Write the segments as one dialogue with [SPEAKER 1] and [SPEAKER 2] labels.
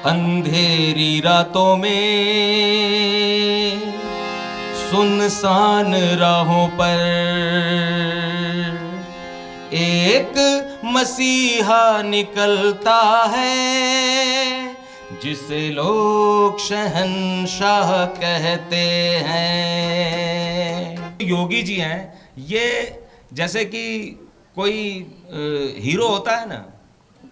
[SPEAKER 1] अंधेरी रातों में सुनसान राहों पर एक मसीहा निकलता है जिसे लोग शहंशाह कहते हैं। योगी जी हैं ये, जैसे कि कोई हीरो होता है ना,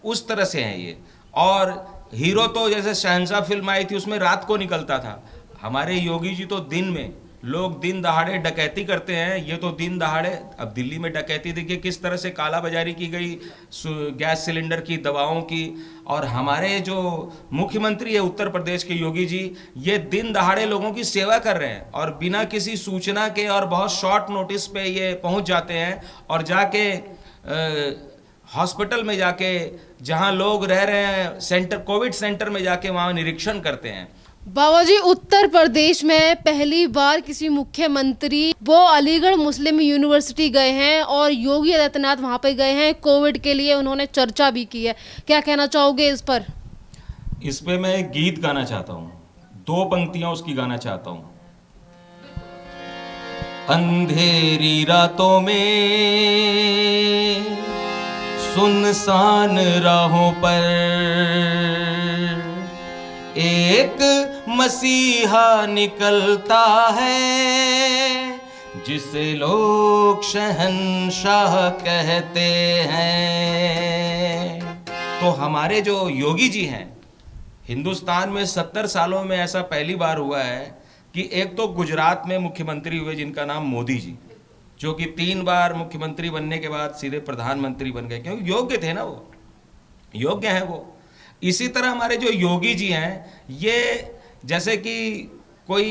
[SPEAKER 1] उस तरह से हैं ये। और हीरो तो जैसे शहंशाह फिल्म आई थी उसमें रात को निकलता था, हमारे योगी जी तो दिन में, लोग दिन दहाड़े डकैती करते हैं, ये तो दिन दहाड़े। अब दिल्ली में डकैती देखिए किस तरह से काला बाजारी की गई गैस सिलेंडर की, दवाओं की। और हमारे जो मुख्यमंत्री है उत्तर प्रदेश के योगी जी, ये दिन दहाड़े लोगों की सेवा कर रहे हैं और बिना किसी सूचना के और बहुत शॉर्ट नोटिस पे ये पहुंच जाते हैं और जाके हॉस्पिटल में जाके, जहां लोग रह रहे हैं सेंटर, कोविड सेंटर में जाके वहां निरीक्षण करते हैं।
[SPEAKER 2] बाबा जी, उत्तर प्रदेश में पहली बार किसी मुख्यमंत्री वो अलीगढ़ मुस्लिम यूनिवर्सिटी गए हैं और योगी आदित्यनाथ वहां पे गए हैं। कोविड के लिए उन्होंने चर्चा भी की है, क्या कहना चाहोगे इस पर?
[SPEAKER 1] इस पे मैं एक गीत गाना चाहता हूँ, 2 पंक्तियां उसकी गाना चाहता हूँ। अंधेरी रातों में सुनसान राहों पर एक मसीहा निकलता है जिसे लोग शहंशाह कहते हैं। तो हमारे जो योगी जी हैं, हिंदुस्तान में 70 सालों में ऐसा पहली बार हुआ है कि एक तो गुजरात में मुख्यमंत्री हुए जिनका नाम मोदी जी, जो कि 3 बार मुख्यमंत्री बनने के बाद सीधे प्रधानमंत्री बन गए, क्योंकि योग्य थे ना, वो योग्य हैं वो। इसी तरह हमारे जो योगी जी हैं ये, जैसे कि कोई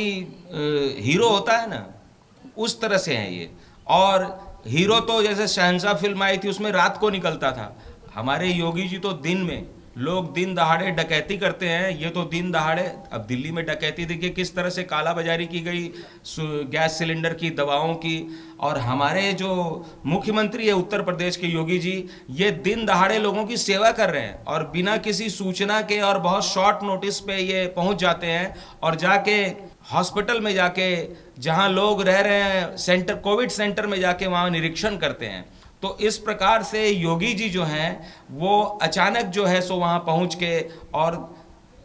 [SPEAKER 1] हीरो होता है ना, उस तरह से हैं ये। और हीरो तो जैसे शहंशाह फिल्म आई थी उसमें रात को निकलता था, हमारे योगी जी तो दिन में, लोग दिन दहाड़े डकैती करते हैं, ये तो दिन दहाड़े। अब दिल्ली में डकैती देखिए किस तरह से काला बाजारी की गई गैस सिलेंडर की, दवाओं की। और हमारे जो मुख्यमंत्री है उत्तर प्रदेश के योगी जी, ये दिन दहाड़े लोगों की सेवा कर रहे हैं और बिना किसी सूचना के और बहुत शॉर्ट नोटिस पे ये पहुंच जाते हैं और जाके हॉस्पिटल में जाके, जहां लोग रह रहे हैं सेंटर, कोविड सेंटर में जाके वहां निरीक्षण करते हैं। तो इस प्रकार से योगी जी जो हैं वो अचानक जो है सो वहाँ पहुँच के और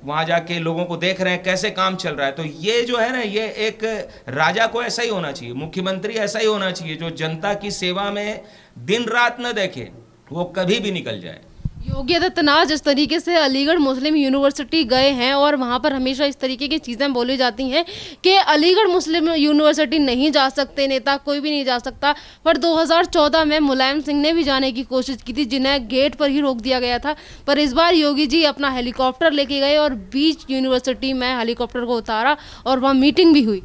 [SPEAKER 1] वहाँ जाके लोगों को देख रहे हैं कैसे काम चल रहा है। तो ये जो है ना, ये एक राजा को ऐसा ही होना चाहिए, मुख्यमंत्री ऐसा ही होना चाहिए, जो जनता की सेवा में दिन रात न देखे, वो कभी भी निकल जाए।
[SPEAKER 2] योगी आदित्यनाथ जिस तरीके से अलीगढ़ मुस्लिम यूनिवर्सिटी गए हैं और वहाँ पर हमेशा इस तरीके की चीज़ें बोली जाती हैं कि अलीगढ़ मुस्लिम यूनिवर्सिटी नहीं जा सकते, नेता कोई भी नहीं जा सकता, पर 2014 में मुलायम सिंह ने भी जाने की कोशिश की थी, जिन्हें गेट पर ही रोक दिया गया था। पर इस बार योगी जी अपना हेलीकॉप्टर लेके गए और बीच यूनिवर्सिटी में हेलीकॉप्टर को उतारा और वहाँ मीटिंग भी हुई।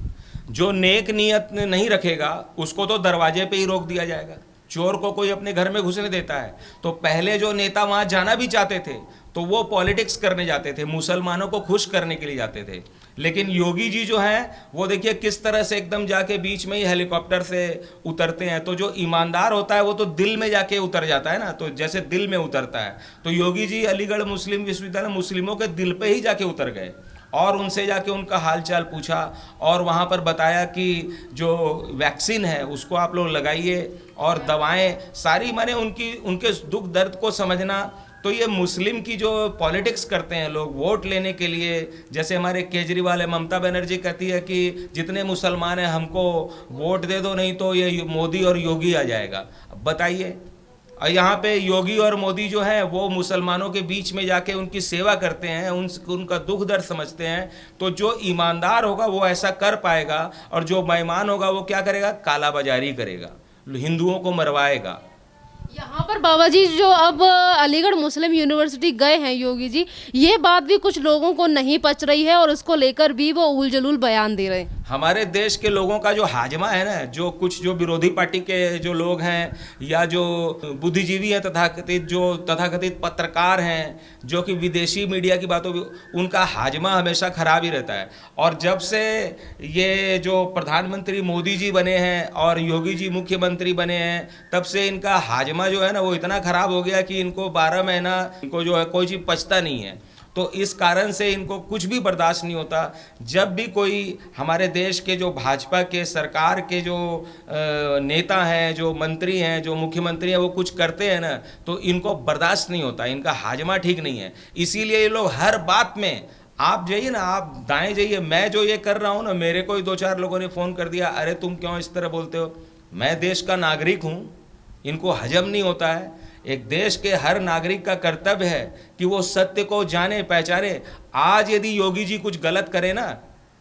[SPEAKER 1] जो नेक नियत नहीं रखेगा उसको तो दरवाजे पे ही रोक दिया जाएगा। चोर को कोई अपने घर में घुसने देता है? तो पहले जो नेता वहां जाना भी चाहते थे तो वो पॉलिटिक्स करने जाते थे, मुसलमानों को खुश करने के लिए जाते थे। लेकिन योगी जी जो हैं वो देखिए किस तरह से एकदम जाके बीच में ही हेलीकॉप्टर से उतरते हैं। तो जो ईमानदार होता है वो तो दिल में जाके उतर जाता है ना, तो जैसे दिल में उतरता है। तो योगी जी अलीगढ़ मुस्लिम विश्वविद्यालय मुस्लिमों के दिल पे ही जाके उतर गए और उनसे जाके उनका हालचाल पूछा और वहाँ पर बताया कि जो वैक्सीन है उसको आप लोग लगाइए और दवाएं सारी, माने उनके दुख दर्द को समझना। तो ये मुस्लिम की जो पॉलिटिक्स करते हैं लोग वोट लेने के लिए, जैसे हमारे केजरीवाल है, ममता बनर्जी कहती है कि जितने मुसलमान हैं हमको वोट दे दो, नहीं तो ये मोदी और योगी आ जाएगा। अब बताइए, और यहाँ पे योगी और मोदी जो है वो मुसलमानों के बीच में जाके उनकी सेवा करते हैं, उनका दुख दर्द समझते हैं। तो जो ईमानदार होगा वो ऐसा कर पाएगा और जो बेईमान होगा वो क्या करेगा? काला बाजारी करेगा, हिंदुओं को मरवाएगा।
[SPEAKER 2] यहाँ पर बाबा जी जो अब अलीगढ़ मुस्लिम यूनिवर्सिटी गए हैं योगी जी, ये बात भी कुछ लोगों को नहीं पच रही है और उसको लेकर भी वो उल जलूल बयान दे रहे हैं।
[SPEAKER 1] हमारे देश के लोगों का जो हाजमा है ना, जो कुछ जो विरोधी पार्टी के जो लोग हैं या जो बुद्धिजीवी हैं, तथाकथित पत्रकार हैं, जो कि विदेशी मीडिया की बातों, उनका हाजमा हमेशा खराब ही रहता है। और जब से ये जो प्रधानमंत्री मोदी जी बने हैं और योगी जी मुख्यमंत्री बने हैं, तब से इनका हाजमा जो है ना वो इतना खराब हो गया कि इनको 12 महीना इनको जो है कोई चीज़ पचता नहीं है। तो इस कारण से इनको कुछ भी बर्दाश्त नहीं होता। जब भी कोई हमारे देश के जो भाजपा के सरकार के जो नेता हैं, जो मंत्री हैं, जो मुख्यमंत्री हैं, वो कुछ करते हैं ना, तो इनको बर्दाश्त नहीं होता, इनका हाजमा ठीक नहीं है। इसीलिए ये लोग हर बात में, आप जाइए ना, आप दाएं जाइए, मैं जो ये कर रहा हूँ ना, मेरे को ही 2-4 लोगों ने फ़ोन कर दिया, अरे तुम क्यों इस तरह बोलते हो, मैं देश का नागरिक हूँ। इनको हजम नहीं होता है। एक देश के हर नागरिक का कर्तव्य है कि वो सत्य को जाने पहचाने। आज यदि योगी जी कुछ गलत करें ना,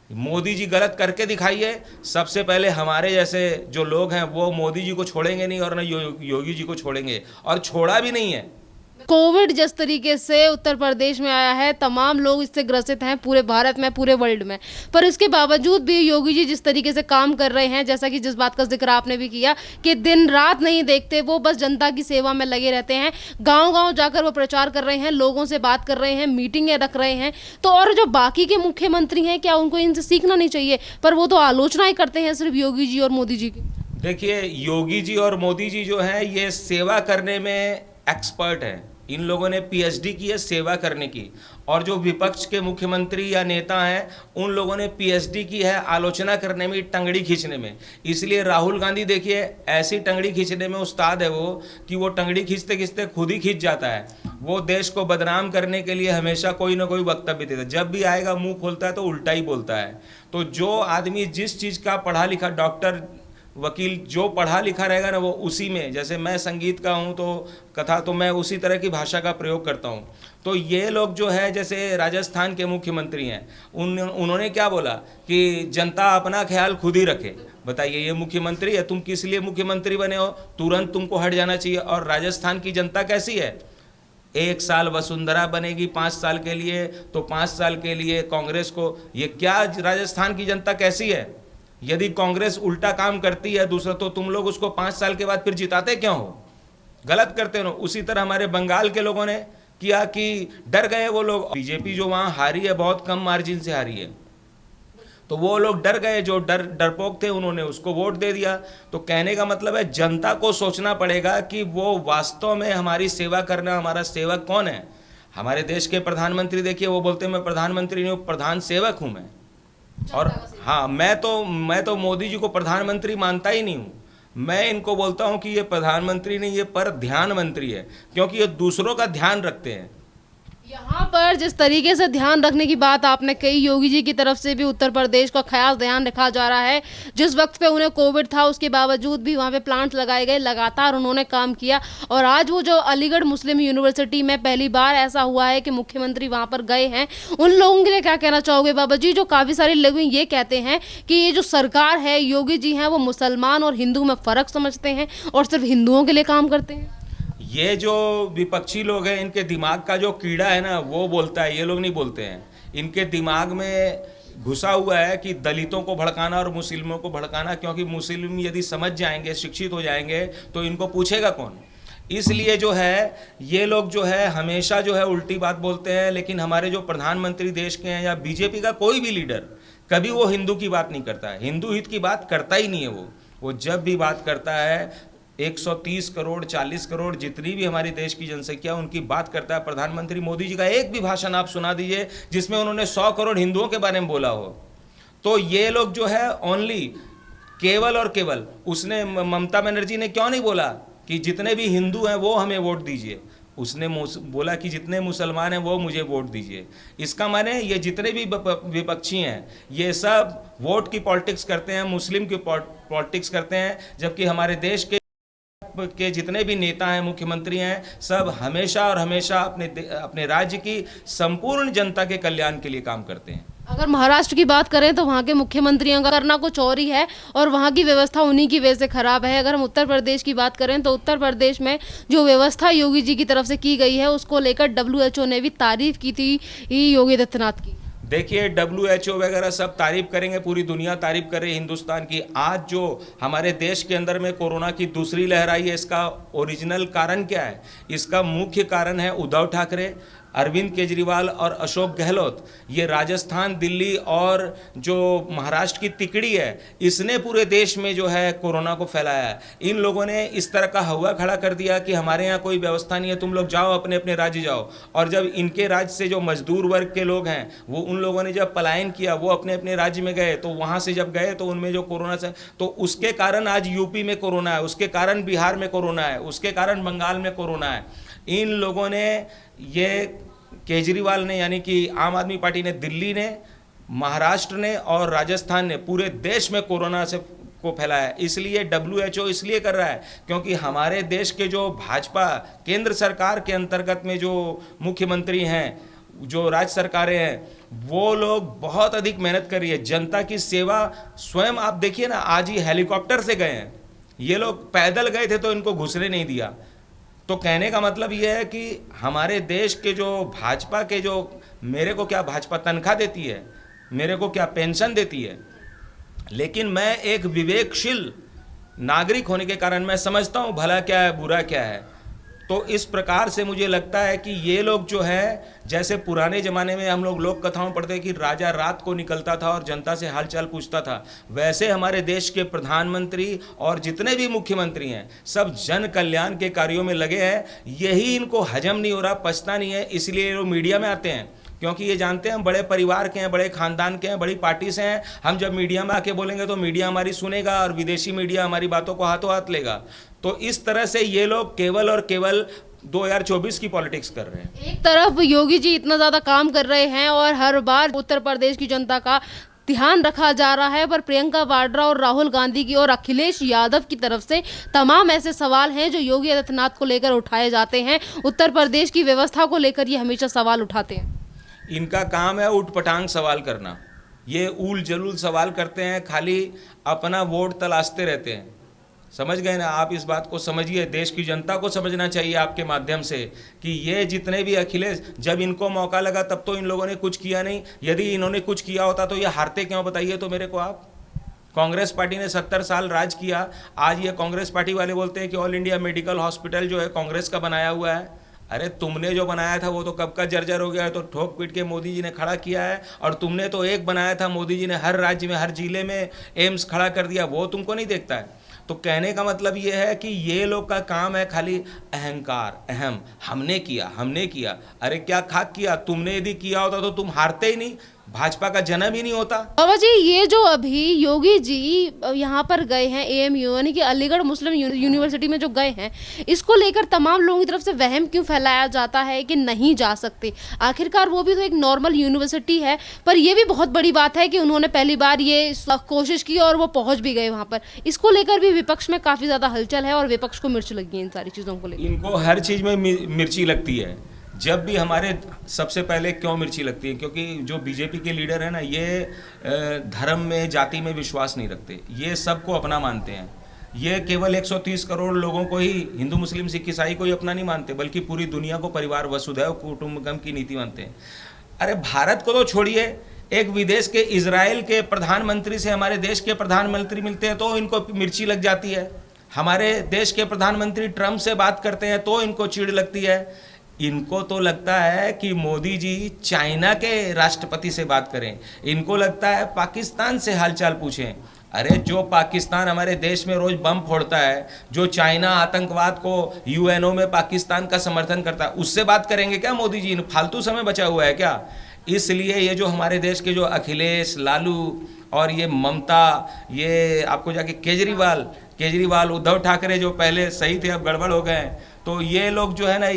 [SPEAKER 1] मोदी जी गलत करके दिखाइए, सबसे पहले हमारे जैसे जो लोग हैं वो मोदी जी को छोड़ेंगे नहीं और ना योगी जी को छोड़ेंगे, और छोड़ा भी नहीं है।
[SPEAKER 2] कोविड जिस तरीके से उत्तर प्रदेश में आया है, तमाम लोग इससे ग्रसित हैं पूरे भारत में, पूरे वर्ल्ड में, पर इसके बावजूद भी योगी जी जिस तरीके से काम कर रहे हैं, जैसा कि जिस बात का जिक्र आपने भी किया कि दिन रात नहीं देखते, वो बस जनता की सेवा में लगे रहते हैं। गांव-गांव जाकर वो प्रचार कर रहे हैं, लोगों से बात कर रहे हैं, मीटिंगें रख रहे हैं। तो और जो बाकी के मुख्यमंत्री हैं, क्या उनको इनसे सीखना नहीं चाहिए? पर वो तो आलोचना ही करते हैं सिर्फ योगी जी और मोदी जी की।
[SPEAKER 1] देखिए, योगी जी और मोदी जी जो हैं ये सेवा करने में एक्सपर्ट हैं। इन लोगों ने पीएचडी की है सेवा करने की, और जो विपक्ष के मुख्यमंत्री या नेता हैं उन लोगों ने पीएचडी की है आलोचना करने में, टंगड़ी खींचने में। इसलिए राहुल गांधी देखिए ऐसी टंगड़ी खींचने में उस्ताद है वो, कि वो टंगड़ी खींचते खींचते खुद ही खींच जाता है। वो देश को बदनाम करने के लिए हमेशा कोई ना कोई वक्तव्य देता है, जब भी आएगा मुंह खोलता है तो उल्टा ही बोलता है। तो जो आदमी जिस चीज़ का पढ़ा लिखा, डॉक्टर वकील जो पढ़ा लिखा रहेगा ना, वो उसी में, जैसे मैं संगीत का हूँ तो कथा, तो मैं उसी तरह की भाषा का प्रयोग करता हूँ। तो ये लोग जो है, जैसे राजस्थान के मुख्यमंत्री हैं, उन्होंने क्या बोला कि जनता अपना ख्याल खुद ही रखे। बताइए, ये मुख्यमंत्री है, तुम किस लिए मुख्यमंत्री बने हो? तुरंत तुमको हट जाना चाहिए। और राजस्थान की जनता कैसी है? 1 साल वसुंधरा बनेगी 5 साल के लिए, तो 5 साल के लिए कांग्रेस को, ये क्या राजस्थान की जनता कैसी है? यदि कांग्रेस उल्टा काम करती है दूसरा, तो तुम लोग उसको 5 साल के बाद फिर जिताते क्यों हो? गलत करते हो। उसी तरह हमारे बंगाल के लोगों ने किया कि डर गए वो लोग। बीजेपी जो वहाँ हारी है, बहुत कम मार्जिन से हारी है, तो वो लोग डर गए, जो डरपोक थे उन्होंने उसको वोट दे दिया। तो कहने का मतलब है जनता को सोचना पड़ेगा कि वो वास्तव में हमारी सेवा करना, हमारा सेवक कौन है। हमारे देश के प्रधानमंत्री देखिए, वो बोलते हैं मैं प्रधानमंत्री नहीं हूँ, प्रधान सेवक हूँ मैं। और हाँ, मैं तो मोदी जी को प्रधानमंत्री मानता ही नहीं हूँ। मैं इनको बोलता हूँ कि ये प्रधानमंत्री नहीं, ये पर ध्यान मंत्री है, क्योंकि ये दूसरों का ध्यान रखते हैं।
[SPEAKER 2] यहाँ पर जिस तरीके से ध्यान रखने की बात आपने कही, योगी जी की तरफ से भी उत्तर प्रदेश का खास ध्यान रखा जा रहा है। जिस वक्त पे उन्हें कोविड था, उसके बावजूद भी वहाँ पे प्लांट लगाए गए, लगातार उन्होंने काम किया। और आज वो जो अलीगढ़ मुस्लिम यूनिवर्सिटी में पहली बार ऐसा हुआ है कि मुख्यमंत्री वहाँ पर गए हैं, उन लोगों के लिए क्या कहना चाहोगे बाबा जी? जो काफ़ी सारे लोग ये कहते हैं कि ये जो सरकार है, योगी जी हैं, वो मुसलमान और हिंदू में फ़र्क समझते हैं और सिर्फ हिंदुओं के लिए काम करते हैं।
[SPEAKER 1] ये जो विपक्षी लोग हैं, इनके दिमाग का जो कीड़ा है ना, वो बोलता है, ये लोग नहीं बोलते हैं। इनके दिमाग में घुसा हुआ है कि दलितों को भड़काना और मुस्लिमों को भड़काना, क्योंकि मुस्लिम यदि समझ जाएंगे, शिक्षित हो जाएंगे, तो इनको पूछेगा कौन। इसलिए जो है ये लोग जो है हमेशा जो है उल्टी बात बोलते हैं। लेकिन हमारे जो प्रधानमंत्री देश के हैं या बीजेपी का कोई भी लीडर, कभी वो हिंदू की बात नहीं करता है, हिंदू हित की बात करता ही नहीं है। वो जब भी बात करता है 130 करोड़ 40 करोड़ जितनी भी हमारी देश की जनसंख्या, उनकी बात करता है। प्रधानमंत्री मोदी जी का एक भी भाषण आप सुना दीजिए जिसमें उन्होंने 100 करोड़ हिंदुओं के बारे में बोला हो। तो ये लोग जो है ओनली केवल और केवल, उसने ममता बनर्जी ने क्यों नहीं बोला कि जितने भी हिंदू हैं वो हमें वोट दीजिए? उसने बोला कि जितने मुसलमान हैं वो मुझे वोट दीजिए। इसका माने ये जितने भी विपक्षी हैं ये सब वोट की पॉलिटिक्स करते हैं, मुस्लिम की पॉलिटिक्स करते हैं, जबकि हमारे देश के जितने भी नेता हैं, मुख्यमंत्री हैं, सब हमेशा और हमेशा अपने राज्य की संपूर्ण जनता के कल्याण के लिए काम करते हैं।
[SPEAKER 2] अगर महाराष्ट्र की बात करें तो वहाँ के मुख्यमंत्रियों का करना कुछ और ही है और वहाँ की व्यवस्था उन्हीं की वजह से खराब है। अगर हम उत्तर प्रदेश की बात करें तो उत्तर प्रदेश में जो व्यवस्था योगी जी की तरफ से की गई है, उसको लेकर WHO ने भी तारीफ की थी योगी आदित्यनाथ की।
[SPEAKER 1] देखिए, WHO वगैरह सब तारीफ करेंगे, पूरी दुनिया तारीफ करे हिंदुस्तान की। आज जो हमारे देश के अंदर में कोरोना की दूसरी लहर आई है, इसका ओरिजिनल कारण क्या है? इसका मुख्य कारण है उद्धव ठाकरे। अरविंद केजरीवाल और अशोक गहलोत, ये राजस्थान, दिल्ली और जो महाराष्ट्र की तिकड़ी है, इसने पूरे देश में जो है कोरोना को फैलाया है। इन लोगों ने इस तरह का हवा खड़ा कर दिया कि हमारे यहाँ कोई व्यवस्था नहीं है, तुम लोग जाओ अपने अपने राज्य जाओ। और जब इनके राज्य से जो मजदूर वर्ग के लोग हैं, वो उन लोगों ने जब पलायन किया, वो अपने अपने राज्य में गए, तो वहाँ से जब गए तो उनमें जो कोरोना से, तो उसके कारण आज यूपी में कोरोना है, उसके कारण बिहार में कोरोना है, उसके कारण बंगाल में कोरोना है। इन लोगों ने, ये केजरीवाल ने यानी कि आम आदमी पार्टी ने, दिल्ली ने, महाराष्ट्र ने और राजस्थान ने पूरे देश में कोरोना से को फैलाया है। इसलिए WHO इसलिए कर रहा है क्योंकि हमारे देश के जो भाजपा केंद्र सरकार के अंतर्गत में जो मुख्यमंत्री हैं, जो राज्य सरकारें हैं, वो लोग बहुत अधिक मेहनत कर रही है। जनता की सेवा स्वयं आप देखिए ना, आज ही हेलीकॉप्टर से गए हैं, ये लोग पैदल गए थे तो इनको घुसने नहीं दिया। तो कहने का मतलब ये है कि हमारे देश के जो भाजपा के जो, मेरे को क्या भाजपा तनख्वाह देती है, मेरे को क्या पेंशन देती है, लेकिन मैं एक विवेकशील नागरिक होने के कारण मैं समझता हूँ भला क्या है बुरा क्या है। तो इस प्रकार से मुझे लगता है कि ये लोग जो है, जैसे पुराने ज़माने में हम लोग लोक कथाओं पढ़ते हैं कि राजा रात को निकलता था और जनता से हालचाल पूछता था, वैसे हमारे देश के प्रधानमंत्री और जितने भी मुख्यमंत्री हैं सब जन कल्याण के कार्यों में लगे हैं। यही इनको हजम नहीं हो रहा, पचता नहीं है, इसलिए ये लोग मीडिया में आते हैं, क्योंकि ये जानते हैं हम बड़े परिवार के हैं, बड़े खानदान के हैं, बड़ी पार्टी से हैं। हम जब मीडिया में आके बोलेंगे तो मीडिया हमारी सुनेगा और विदेशी मीडिया हमारी बातों को हाथों हाथ लेगा। तो इस तरह से ये लोग केवल और केवल 2024 की पॉलिटिक्स कर रहे हैं।
[SPEAKER 2] एक तरफ योगी जी इतना ज़्यादा काम कर रहे हैं और हर बार उत्तर प्रदेश की जनता का ध्यान रखा जा रहा है, पर प्रियंका वाड्रा और राहुल गांधी की और अखिलेश यादव की तरफ से तमाम ऐसे सवाल हैं जो योगी आदित्यनाथ को लेकर उठाए जाते हैं। उत्तर प्रदेश की व्यवस्था को लेकर ये हमेशा सवाल उठाते हैं।
[SPEAKER 1] इनका काम है उठपटांग सवाल करना, ये ऊल जलूल सवाल करते हैं, खाली अपना वोट तलाशते रहते हैं। समझ गए ना आप? इस बात को समझिए, देश की जनता को समझना चाहिए आपके माध्यम से कि ये जितने भी अखिलेश, जब इनको मौका लगा तब तो इन लोगों ने कुछ किया नहीं। यदि इन्होंने कुछ किया होता तो ये हारते क्यों, बताइए तो मेरे को आप। कांग्रेस पार्टी ने 70 साल राज किया, आज ये कांग्रेस पार्टी वाले बोलते हैं कि ऑल इंडिया मेडिकल हॉस्पिटल जो है कांग्रेस का बनाया हुआ है। अरे तुमने जो बनाया था वो तो कब का जर्जर हो गया है, तो ठोक पीट के मोदी जी ने खड़ा किया है। और तुमने तो एक बनाया था, मोदी जी ने हर राज्य में, हर जिले में एम्स खड़ा कर दिया, वो तुमको नहीं देखता है। तो कहने का मतलब ये है कि ये लोग का काम है खाली अहंकार, अहम, हमने किया। अरे क्या खाक किया? तुमने यदि किया होता तो तुम हारते ही नहीं, भाजपा का जन्म ही नहीं होता।
[SPEAKER 2] बाबा जी, ये जो अभी योगी जी यहाँ पर गए हैं AMU यानी कि अलीगढ़ मुस्लिम यूनिवर्सिटी में जो गए हैं, इसको लेकर तमाम लोगों की तरफ से वहम क्यों फैलाया जाता है कि नहीं जा सकते? आखिरकार वो भी तो एक नॉर्मल यूनिवर्सिटी है। पर यह भी बहुत बड़ी बात है कि उन्होंने पहली बार ये कोशिश की और वो पहुंच भी गए वहाँ पर। इसको लेकर भी विपक्ष में काफ़ी ज़्यादा हलचल है और विपक्ष को मिर्च लगी है इन सारी चीज़ों को लेकर।
[SPEAKER 1] इनको हर चीज़ में मिर्ची लगती है। जब भी हमारे, सबसे पहले क्यों मिर्ची लगती है? क्योंकि जो बीजेपी के लीडर है ना, ये धर्म में, जाति में विश्वास नहीं रखते, ये सबको अपना मानते हैं। ये केवल 130 करोड़ लोगों को ही, हिंदू मुस्लिम सिख ईसाई को ही अपना नहीं मानते, बल्कि पूरी दुनिया को परिवार वसुधैव कुटुंबकम की नीति मानते हैं। अरे भारत को तो छोड़िए, एक विदेश के इजराइल के प्रधानमंत्री से हमारे देश के प्रधानमंत्री मिलते हैं तो इनको मिर्ची लग जाती है। हमारे देश के प्रधानमंत्री ट्रंप से बात करते हैं तो इनको चिढ़ लगती है। इनको तो लगता है कि मोदी जी चाइना के राष्ट्रपति से बात करें, इनको लगता है पाकिस्तान से हालचाल पूछें। अरे जो पाकिस्तान हमारे देश में रोज बम फोड़ता है, जो चाइना आतंकवाद को UNO में पाकिस्तान का समर्थन करता है, उससे बात करेंगे क्या मोदी जी? फालतू समय बचा हुआ है क्या? इसलिए ये जो हमारे देश के जो अखिलेश, लालू और ये ममता, ये आपको जाके केजरीवाल, उद्धव ठाकरे जो पहले सही थे अब गड़बड़ हो गए, तो ये लोग जो है ना,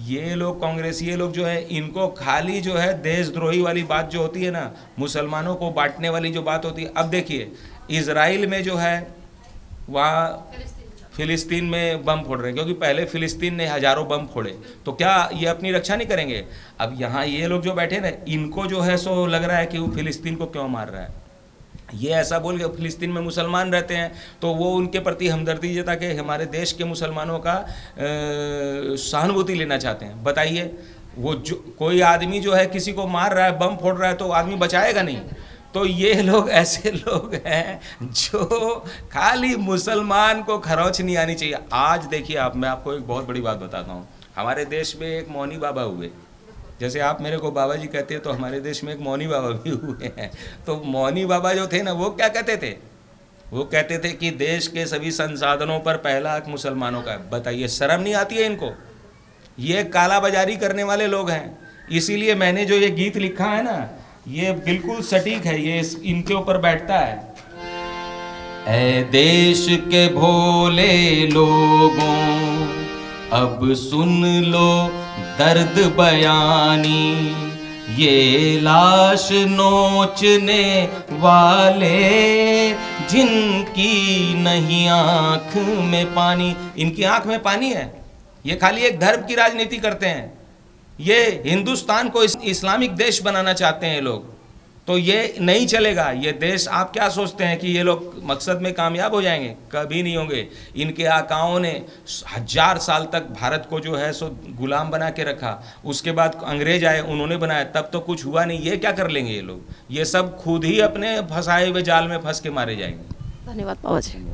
[SPEAKER 1] ये लोग कांग्रेस, ये लोग जो है, इनको खाली जो है देशद्रोही वाली बात जो होती है ना, मुसलमानों को बांटने वाली जो बात होती है। अब देखिए इजराइल में जो है, वहाँ फिलिस्तीन में बम फोड़ रहे हैं, क्योंकि पहले फिलिस्तीन ने हजारों बम फोड़े, तो क्या ये अपनी रक्षा नहीं करेंगे? अब यहाँ ये लोग जो बैठे ना, इनको जो है सो लग रहा है कि वो फिलिस्तीन को क्यों मार रहा है। ये ऐसा बोल के, फिलिस्तीन में मुसलमान रहते हैं तो वो उनके प्रति हमदर्दी जता के हमारे देश के मुसलमानों का सहानुभूति लेना चाहते हैं। बताइए, वो जो कोई आदमी जो है किसी को मार रहा है, बम फोड़ रहा है, तो आदमी बचाएगा नहीं। तो ये लोग ऐसे लोग हैं जो खाली मुसलमान को खरोच नहीं आनी चाहिए। आज देखिए आप, मैं आपको एक बहुत बड़ी बात बताता हूँ। हमारे देश में एक मौनी बाबा हुए, जैसे आप मेरे को बाबा जी कहते हैं, तो हमारे देश में एक मौनी बाबा भी हुए हैं। तो मौनी बाबा जो थे ना, वो क्या कहते थे? वो कहते थे कि देश के सभी संसाधनों पर पहला हक मुसलमानों का है। बताइए, शर्म नहीं आती है इनको? ये काला बाजारी करने वाले लोग हैं। इसीलिए मैंने जो ये गीत लिखा है ना, ये बिल्कुल सटीक है, ये इनके ऊपर बैठता है। ऐ देश के भोले लोगों, अब सुन लो दर्द बयानी, ये लाश नोचने वाले जिनकी नहीं आंख में पानी। इनकी आंख में पानी है। ये खाली एक धर्म की राजनीति करते हैं। ये हिंदुस्तान को इस्लामिक देश बनाना चाहते हैं ये लोग। तो ये नहीं चलेगा ये देश। आप क्या सोचते हैं कि ये लोग मकसद में कामयाब हो जाएंगे? कभी नहीं होंगे। इनके आकाओं ने 1000 साल तक भारत को जो है सो गुलाम बना के रखा। उसके बाद अंग्रेज आए, उन्होंने बनाया, तब तो कुछ हुआ नहीं। ये क्या कर लेंगे ये लोग? ये सब खुद ही अपने फंसाए हुए जाल में फंस के मारे जाएंगे।
[SPEAKER 2] धन्यवाद बाबा जी।